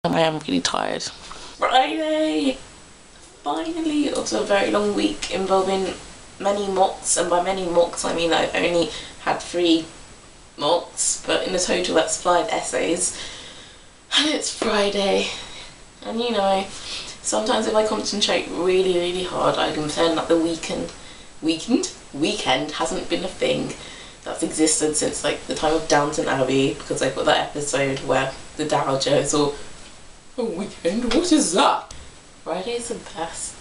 I am really tired. Friday! Finally, after a very long week involving many mocks, and by many mocks I mean I've only had 3 mocks, but in the total that's 5 essays. And it's Friday. And you know, sometimes if I concentrate really hard I can pretend that the weekend hasn't been a thing that's existed since like the time of Downton Abbey, because I've got that episode where the Dowager is all, "Oh, weekend, what is that?" Friday's the best.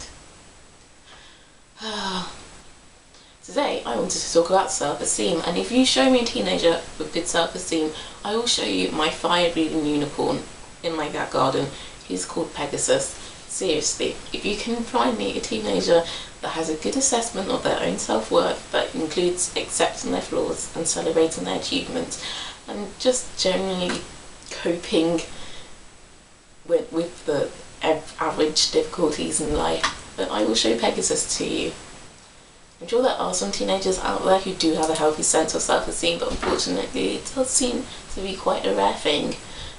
Today I wanted to talk about self-esteem, and if you show me a teenager with good self-esteem, I will show you my fire-breathing unicorn in my back garden. He's called Pegasus. Seriously, if you can find me a teenager that has a good assessment of their own self-worth, that includes accepting their flaws and celebrating their achievements, and just generally coping with the average difficulties in life, then I will show Pegasus to you. I'm sure there are some teenagers out there who do have a healthy sense of self-esteem, but unfortunately it does seem to be quite a rare thing.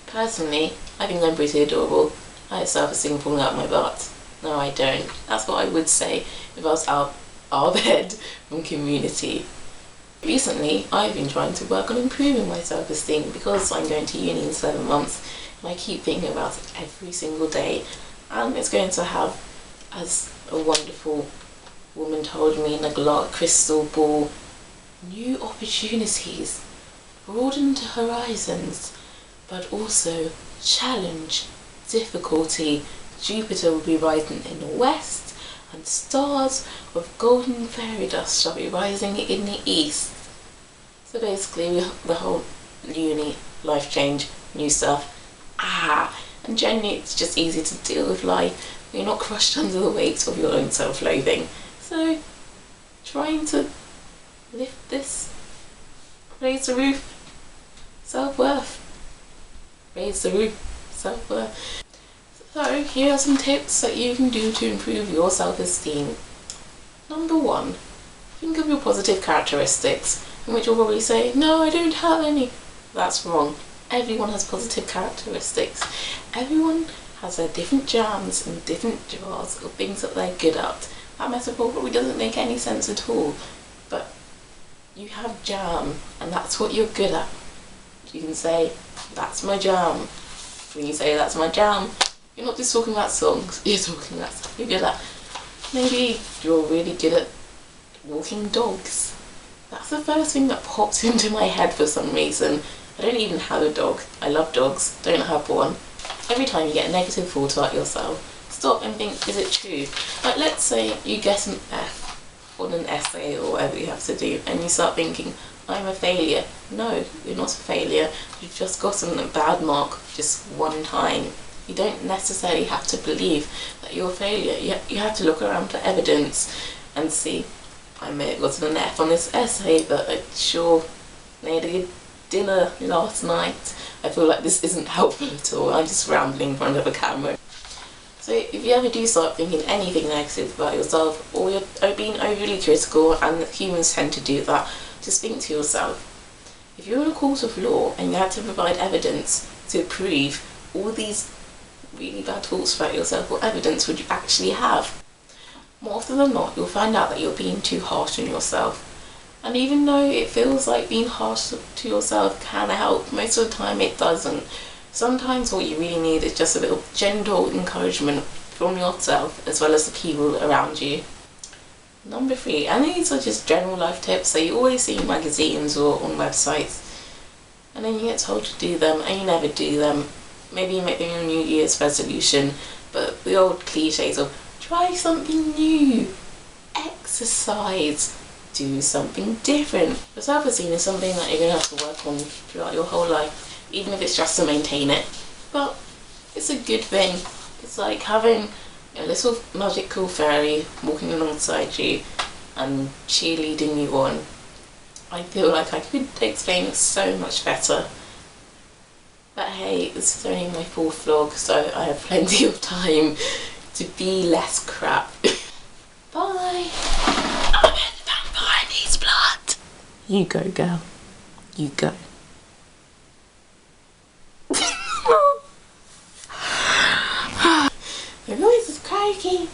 Personally, I think I'm pretty adorable. I have self-esteem falling out my butt. No, I don't. That's what I would say if I was Abed from Community. Recently, I've been trying to work on improving my self-esteem because I'm going to uni in 7 months, and I keep thinking about it every single day. And it's going to have, as a wonderful woman told me in a crystal ball, new opportunities, broadened horizons, but also challenge, difficulty. Jupiter will be rising in the west, and stars with golden fairy dust shall be rising in the east. So basically the whole uni, life change, new stuff. And generally it's just easy to deal with life. You're not crushed under the weight of your own self-loathing. So trying to lift this, raise the roof, self-worth. Raise the roof, self-worth. So here are some tips that you can do to improve your self-esteem. Number 1, think of your positive characteristics, in which you'll probably say, "No, I don't have any." That's wrong. Everyone has positive characteristics. Everyone has their different jams and different jars of things that they're good at. That metaphor probably doesn't make any sense at all, but you have jam, and that's what you're good at. You can say, "That's my jam." When you say "that's my jam," you're not just talking about songs, you're talking about stuff you're good at. Maybe you're really good at walking dogs. That's the first thing that pops into my head for some reason. I don't even have a dog. I love dogs, don't have one. Every time you get a negative thought about yourself, stop and think, is it true? Like, let's say you get an F on an essay or whatever you have to do, and you start thinking, "I'm a failure." No, you're not a failure. You've just gotten a bad mark just one time. You don't necessarily have to believe that you're a failure. You have to look around for evidence and see, I may have gotten an F on this essay, but I sure made a good dinner last night. I feel like this isn't helpful at all. I'm just rambling in front of a camera. So if you ever do start thinking anything negative about yourself, or you're being overly critical, and humans tend to do that, just think to yourself, if you're in a court of law and you had to provide evidence to prove all these really bad thoughts about yourself, what evidence would you actually have? More often than not, you'll find out that you're being too harsh on yourself. And even though it feels like being harsh to yourself can help, most of the time it doesn't. Sometimes what you really need is just a little gentle encouragement from yourself as well as the people around you. Number 3, and these are just general life tips that you always see in magazines or on websites, and then you get told to do them and you never do them. Maybe you make them your New Year's resolution, but the old cliches of try something new, exercise, do something different. But self-esteem is something that you're going to have to work on throughout your whole life, even if it's just to maintain it. But it's a good thing. It's like having a little magical fairy walking alongside you and cheerleading you on. I feel like I could explain it so much better. But hey, this is only my 4th vlog, so I have plenty of time to be less crap. Bye! Abed, the vampire needs blood! You go, girl. You go. Pokey.